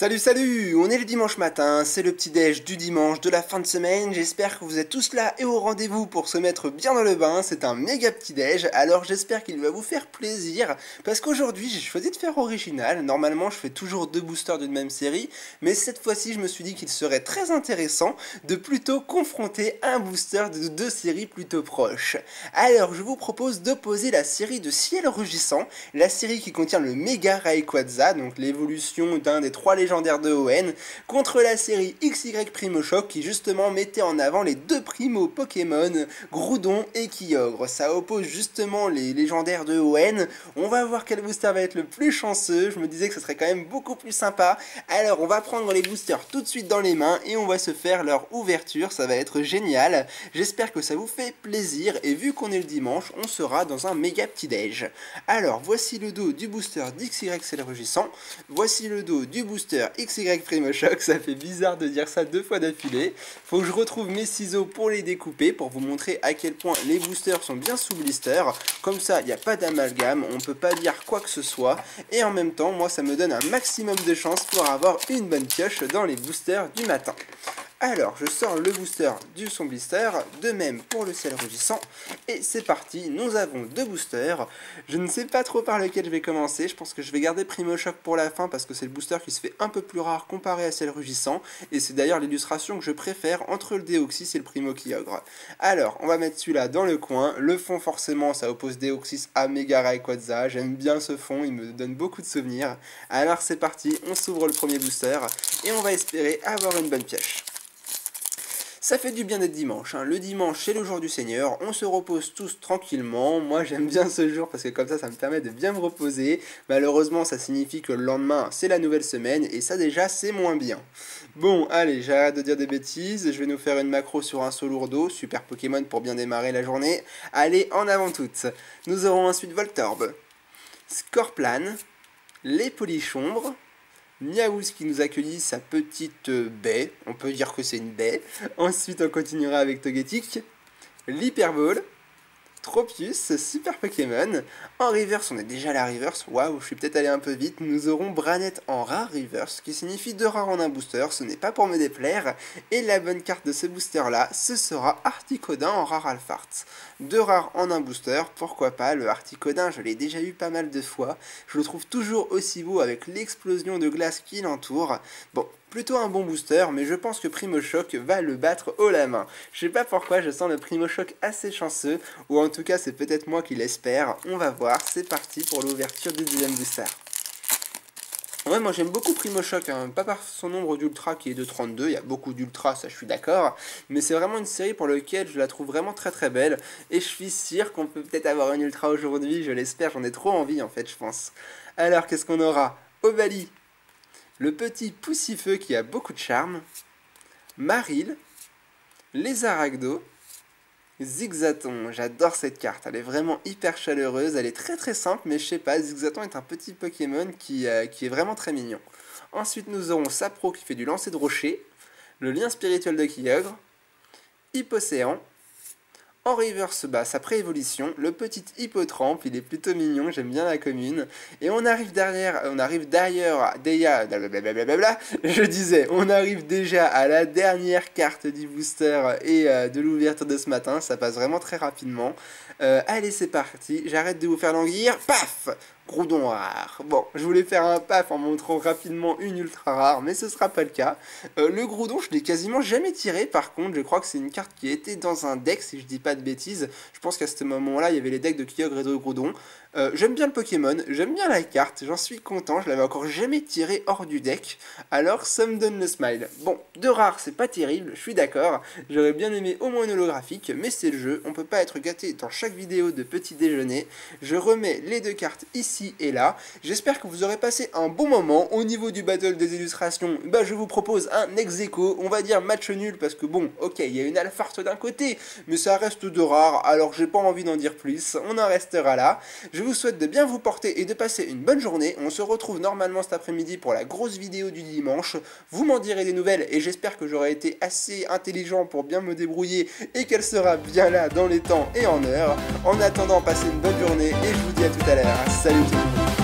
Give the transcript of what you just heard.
Salut, salut! On est le dimanche matin, c'est le petit-déj du dimanche de la fin de semaine. J'espère que vous êtes tous là et au rendez-vous pour se mettre bien dans le bain. C'est un méga petit-déj, alors j'espère qu'il va vous faire plaisir. Parce qu'aujourd'hui, j'ai choisi de faire original. Normalement, je fais toujours 2 boosters d'une même série. Mais cette fois-ci, je me suis dit qu'il serait très intéressant de plutôt confronter un booster de 2 séries plutôt proches. Alors, je vous propose d'opposer la série de Ciel Rugissant, la série qui contient le méga Rayquaza, donc l'évolution d'un des 3 légendaires de ON, contre la série XY Primo Shock qui justement mettait en avant les 2 primos Pokémon, Groudon et Kyogre. Ça oppose justement les légendaires de ON. On va voir quel booster va être le plus chanceux. Je me disais que ce serait quand même beaucoup plus sympa. Alors on va prendre les boosters tout de suite dans les mains et on va se faire leur ouverture. Ça va être génial. J'espère que ça vous fait plaisir et vu qu'on est le dimanche, on sera dans un méga petit déj. Alors voici le dos du booster d'XY Ciel Rugissant. Voici le dos du booster XY Primo Shock, ça fait bizarre de dire ça 2 fois d'affilée. Faut que je retrouve mes ciseaux pour les découper, pour vous montrer à quel point les boosters sont bien sous blister. Comme ça, il n'y a pas d'amalgame, on ne peut pas dire quoi que ce soit. Et en même temps, moi, ça me donne un maximum de chance pour avoir une bonne pioche dans les boosters du matin. Alors, je sors le booster du son blister, de même pour le ciel rugissant, et c'est parti, nous avons 2 boosters. Je ne sais pas trop par lequel je vais commencer, je pense que je vais garder Primo Shock pour la fin parce que c'est le booster qui se fait un peu plus rare comparé à ciel rugissant, et c'est d'ailleurs l'illustration que je préfère entre le Deoxys et le Primo Kyogre. Alors, on va mettre celui-là dans le coin, le fond forcément ça oppose Deoxys à Mega Rayquaza, j'aime bien ce fond, il me donne beaucoup de souvenirs. Alors c'est parti, on s'ouvre le premier booster, et on va espérer avoir une bonne pioche. Ça fait du bien d'être dimanche, hein. Le dimanche c'est le jour du Seigneur, on se repose tous tranquillement, moi j'aime bien ce jour parce que comme ça me permet de bien me reposer, malheureusement ça signifie que le lendemain c'est la nouvelle semaine et ça déjà c'est moins bien. Bon allez, j'arrête de dire des bêtises, je vais nous faire une macro sur un Solourdo, super Pokémon pour bien démarrer la journée, allez en avant toutes. Nous aurons ensuite Voltorb, Scorplan, les Polichombres, Miaouz qui nous accueillit sa petite baie, on peut dire que c'est une baie. Ensuite on continuera avec Togetic, l'Hyperball, Tropius, super Pokémon. En reverse, on est déjà à la reverse, waouh, je suis peut-être allé un peu vite. Nous aurons Branette en rare reverse, qui signifie 2 rares en un booster, ce n'est pas pour me déplaire. Et la bonne carte de ce booster là, ce sera Articodin en rare Alphart. 2 rares en un booster, pourquoi pas, le Articodin je l'ai déjà eu pas mal de fois. Je le trouve toujours aussi beau avec l'explosion de glace qui l'entoure. Bon, plutôt un bon booster, mais je pense que Primo Shock va le battre haut la main. Je sais pas pourquoi, je sens le Primo Shock assez chanceux, ou en tout cas c'est peut-être moi qui l'espère. On va voir, c'est parti pour l'ouverture du deuxième booster. Ouais, moi j'aime beaucoup Primo Shock, hein. Pas par son nombre d'ultra qui est de 32, il y a beaucoup d'ultra, ça je suis d'accord, mais c'est vraiment une série pour laquelle je la trouve vraiment très très belle, et je suis sûr qu'on peut peut-être avoir une ultra aujourd'hui, je l'espère, j'en ai trop envie en fait je pense. Alors qu'est-ce qu'on aura? Ovali, le petit Poussifeu qui a beaucoup de charme, Marill, les Aragdos, Zigzaton, j'adore cette carte, elle est vraiment hyper chaleureuse, elle est très très simple, mais je sais pas, Zigzaton est un petit Pokémon qui est vraiment très mignon. Ensuite nous aurons Sapro qui fait du lancer de rocher, le lien spirituel de Kyogre, Hippocéan, en reverse bas, sa pré-évolution, le petit Hippotrampe, il est plutôt mignon, j'aime bien la commune. Et on arrive d'ailleurs, je disais, on arrive déjà à la dernière carte du booster et de l'ouverture de ce matin, ça passe vraiment très rapidement. Allez, c'est parti, j'arrête de vous faire languir, paf! Groudon rare. Bon, je voulais faire un paf en montrant rapidement une ultra rare, mais ce sera pas le cas. Le Groudon, je l'ai quasiment jamais tiré, par contre, je crois que c'est une carte qui était dans un deck, si je dis pas de bêtises. Je pense qu'à ce moment-là, il y avait les decks de Kyogre et de Groudon. J'aime bien le Pokémon, j'aime bien la carte, j'en suis content, je l'avais encore jamais tiré hors du deck, alors ça me donne le smile. Bon, de rare, c'est pas terrible, je suis d'accord, j'aurais bien aimé au moins une holographique, mais c'est le jeu, on peut pas être gâté dans chaque vidéo de petit déjeuner. Je remets les 2 cartes ici et là, j'espère que vous aurez passé un bon moment. Au niveau du battle des illustrations, bah je vous propose un ex-aequo, on va dire match nul, parce que bon, ok, il y a une Alpharte d'un côté, mais ça reste de rare, alors j'ai pas envie d'en dire plus, on en restera là. Je vous souhaite de bien vous porter et de passer une bonne journée. On se retrouve normalement cet après-midi pour la grosse vidéo du dimanche. Vous m'en direz des nouvelles et j'espère que j'aurai été assez intelligent pour bien me débrouiller et qu'elle sera bien là dans les temps et en heure. En attendant, passez une bonne journée et je vous dis à tout à l'heure. Salut tout le monde.